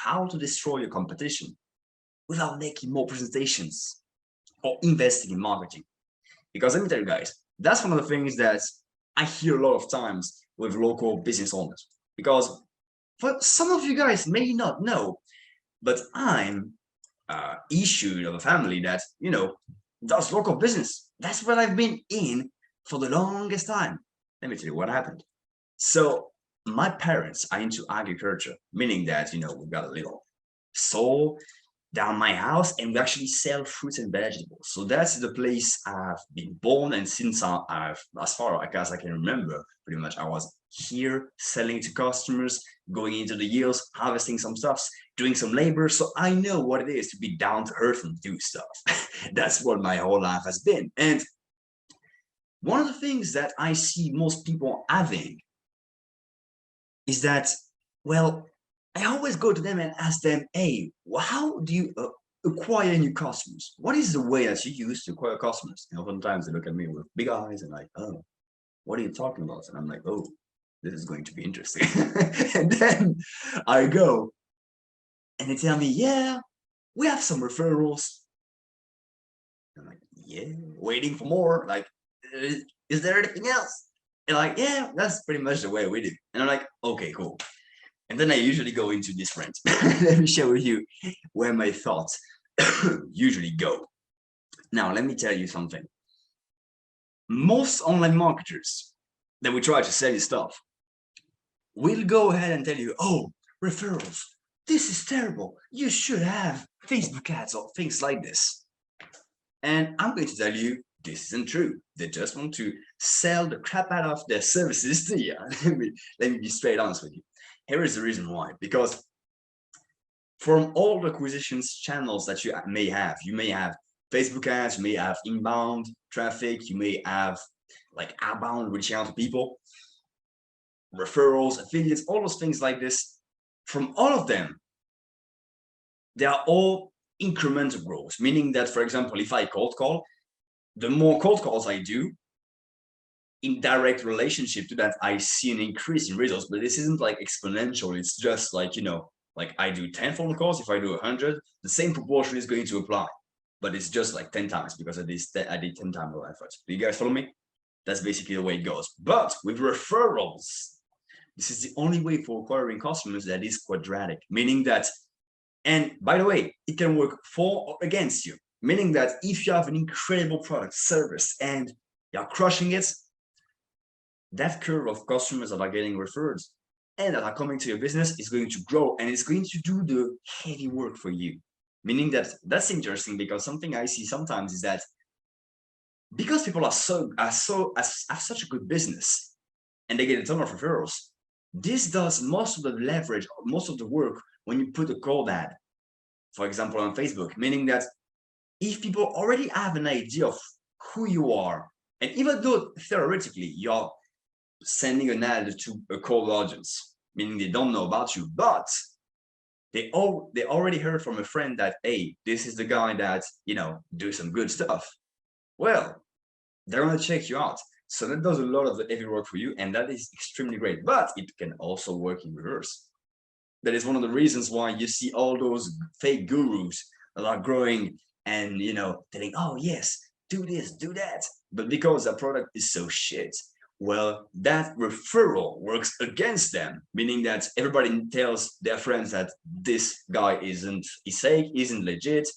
how to destroy your competition without making more presentations or investing in marketing. Because let me tell you guys, that's one of the things that I hear a lot of times with local business owners. Because for some of you guys may not know, but I'm issued of a family that, you know, does local business. That's what I've been in for the longest time. Let me tell you what happened. So my parents are into agriculture, meaning that, you know, we've got a little soul down my house and we actually sell fruits and vegetables. So that's the place I've been born, and since I've as far as I can remember, pretty much I was here selling to customers, going into the yields, harvesting some stuff, doing some labor. So I know what it is to be down to earth and do stuff. That's what my whole life has been. And one of the things that I see most people having is that, well, I always go to them and ask them, hey, how do you acquire new customers? What is the way that you use to acquire customers? And oftentimes they look at me with big eyes and like, oh, what are you talking about? And I'm like, oh, this is going to be interesting. And then I go and they tell me, yeah, we have some referrals. I'm like, yeah, waiting for more. Like, is there anything else? And like, yeah, that's pretty much the way we do. And I'm like, okay, cool. And then I usually go into this rant. Let me share with you where my thoughts usually go. Now, let me tell you something. Most online marketers that we try to sell you stuff will go ahead and tell you, oh, referrals, this is terrible. You should have Facebook ads or things like this. And I'm going to tell you, this isn't true. They just want to sell the crap out of their services to you. Let me be straight honest with you. Here is the reason why. Because from all the acquisitions channels that you may have Facebook ads, you may have inbound traffic, you may have like outbound reaching out to people, referrals, affiliates, all those things like this. From all of them, they are all incremental growth, meaning that, for example, if I cold call, the more cold calls I do, in direct relationship to that, I see an increase in results. But this isn't like exponential. It's just like, you know, like I do 10 phone calls. If I do 100, the same proportion is going to apply, but it's just like 10 times because I did 10 times more effort. Do you guys follow me? That's basically the way it goes. But with referrals, this is the only way for acquiring customers that is quadratic, meaning that, and by the way, it can work for or against you, meaning that if you have an incredible product, service, and you're crushing it, that curve of customers that are getting referred and that are coming to your business is going to grow, and it's going to do the heavy work for you. Meaning that that's interesting, because something I see sometimes is that because people have such a good business and they get a ton of referrals, this does most of the leverage, most of the work when you put a cold ad, for example, on Facebook, meaning that if people already have an idea of who you are, and even though theoretically you're sending an ad to a cold audience, meaning they don't know about you, but they already heard from a friend that, hey, this is the guy that, you know, do some good stuff. Well, they're going to check you out. So that does a lot of the heavy work for you, and that is extremely great. But it can also work in reverse. That is one of the reasons why you see all those fake gurus that are growing and, you know, telling, oh yes, do this, do that. But because their product is so shit, well, that referral works against them, meaning that everybody tells their friends that this guy is fake, isn't legit,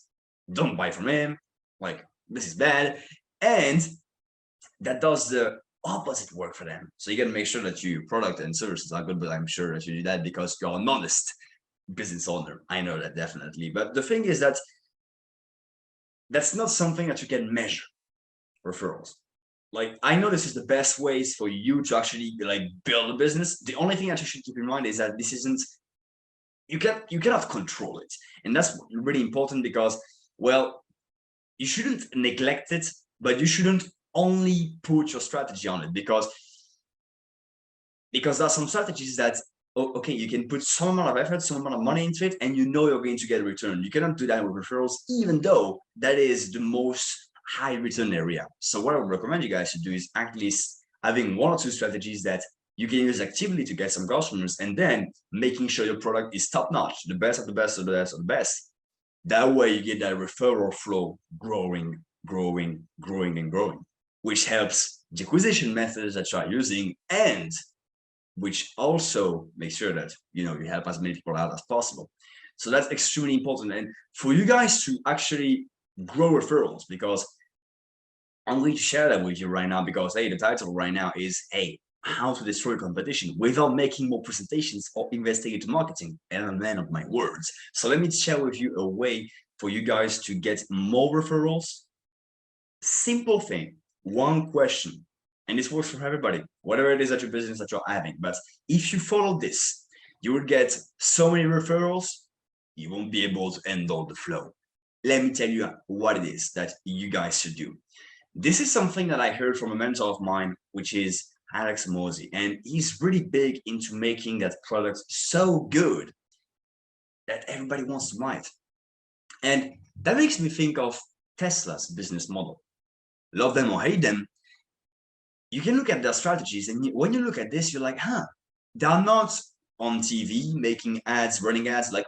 don't buy from him, like this is bad, and that does the opposite work for them. So you got to make sure that your product and services are good, but I'm sure that you do that because you're an honest business owner. I know that definitely. But the thing is that that's not something that you can measure, referrals. Like, I know this is the best ways for you to actually like build a business. The only thing that you should keep in mind is that this isn't, you cannot control it. And that's really important because, well, you shouldn't neglect it, but you shouldn't only put your strategy on it, because there are some strategies that, okay, you can put some amount of effort, some amount of money into it, and you know you're going to get a return. You cannot do that with referrals, even though that is the most high return area. So what I would recommend you guys to do is at least having one or two strategies that You can use actively to get some customers, and then making sure your product is top notch, the best of the best of the best of the best. That way you get that referral flow growing, growing, growing, and growing, which helps the acquisition methods that you are using, and which also makes sure that you help as many people out as possible. So that's extremely important. And for you guys to actually grow referrals, because I'm going to share that with you right now, because hey, the title right now is how to destroy competition without making more presentations or investing into marketing. And I'm a man of my words. So let me share with you a way for you guys to get more referrals. Simple thing, one question. And this works for everybody, whatever it is that your business that you're having. But if you follow this, you will get so many referrals, you won't be able to handle the flow. Let me tell you what it is that you guys should do. This is something that I heard from a mentor of mine, which is Alex Mosey, and he's really big into making that product so good that everybody wants to buy it. And that makes me think of Tesla's business model. Love them or hate them, you can look at their strategies, and when you look at this, you're like, they're not on TV making ads, running ads like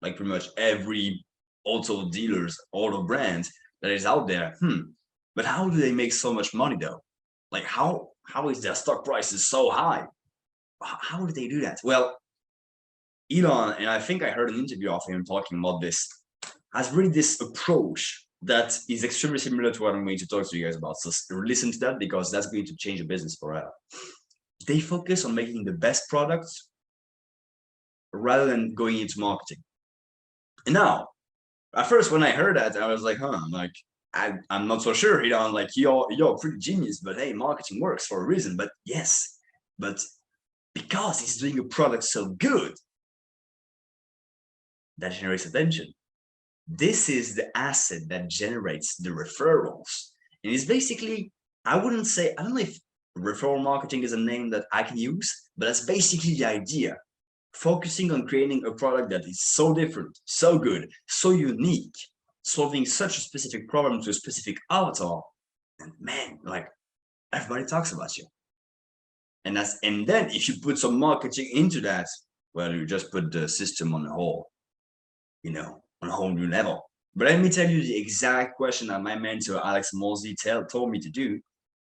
pretty much every auto dealers, auto brands that is out there. But how do they make so much money though? Like how is their stock prices so high? How do they do that? Well, Elon, and I think I heard an interview of him talking about this, has really this approach that is extremely similar to what I'm going to talk to you guys about. So listen to that, because that's going to change your business forever. They focus on making the best products rather than going into marketing. And now, at first, when I heard that, I was like, I'm not so sure, like you're a pretty genius, but hey, marketing works for a reason. But yes, but because he's doing a product so good, that generates attention. This is the asset that generates the referrals. And it's basically, I don't know if referral marketing is a name that I can use, but that's basically the idea. Focusing on creating a product that is so different, so good, so unique, solving such a specific problem to a specific avatar. And man, like everybody talks about you. And then if you put some marketing into that, well, you just put the system on a whole new level. But let me tell you the exact question that my mentor Alex Mosey told me to do,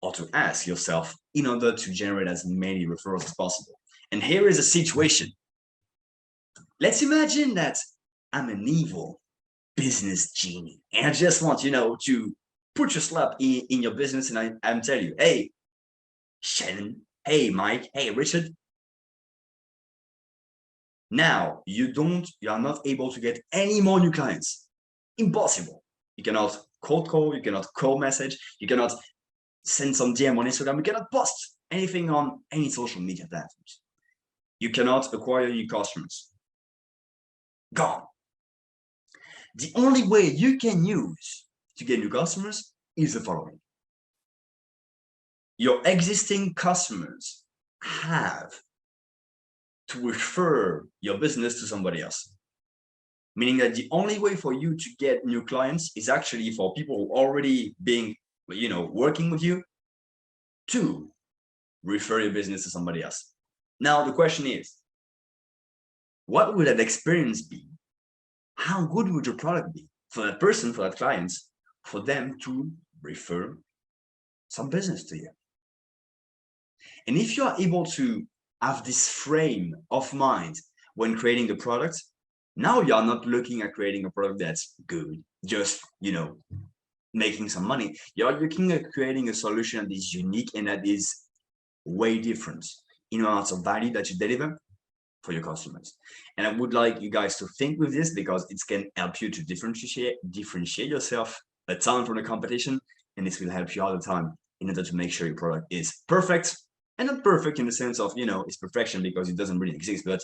or to ask yourself, in order to generate as many referrals as possible. And here is a situation. Let's imagine that I'm an evil business genie, and I just want to put your slap in your business, and I'm telling you, hey Shannon, hey Mike, hey Richard, now you are not able to get any more new clients. Impossible. You cannot cold call, you cannot call message, you cannot send some DM on Instagram, you cannot post anything on any social media platforms. You cannot acquire new customers. Gone. The only way you can use to get new customers is the following. Your existing customers have to refer your business to somebody else. Meaning that the only way for you to get new clients is actually for people who already working with you to refer your business to somebody else. Now, the question is, what would that experience be? How good would your product be for that person, for that client, for them to refer some business to you? And if you are able to have this frame of mind when creating the product, now you are not looking at creating a product that's good, just, making some money. You're looking at creating a solution that is unique and that is way different in amounts of value that you deliver for your customers. And I would like you guys to think with this, because it can help you to differentiate yourself a ton from the competition. And this will help you all the time in order to make sure your product is perfect, and not perfect in the sense of, it's perfection because it doesn't really exist, but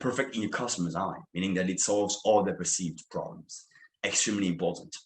perfect in your customer's eye, meaning that it solves all their perceived problems. Extremely important.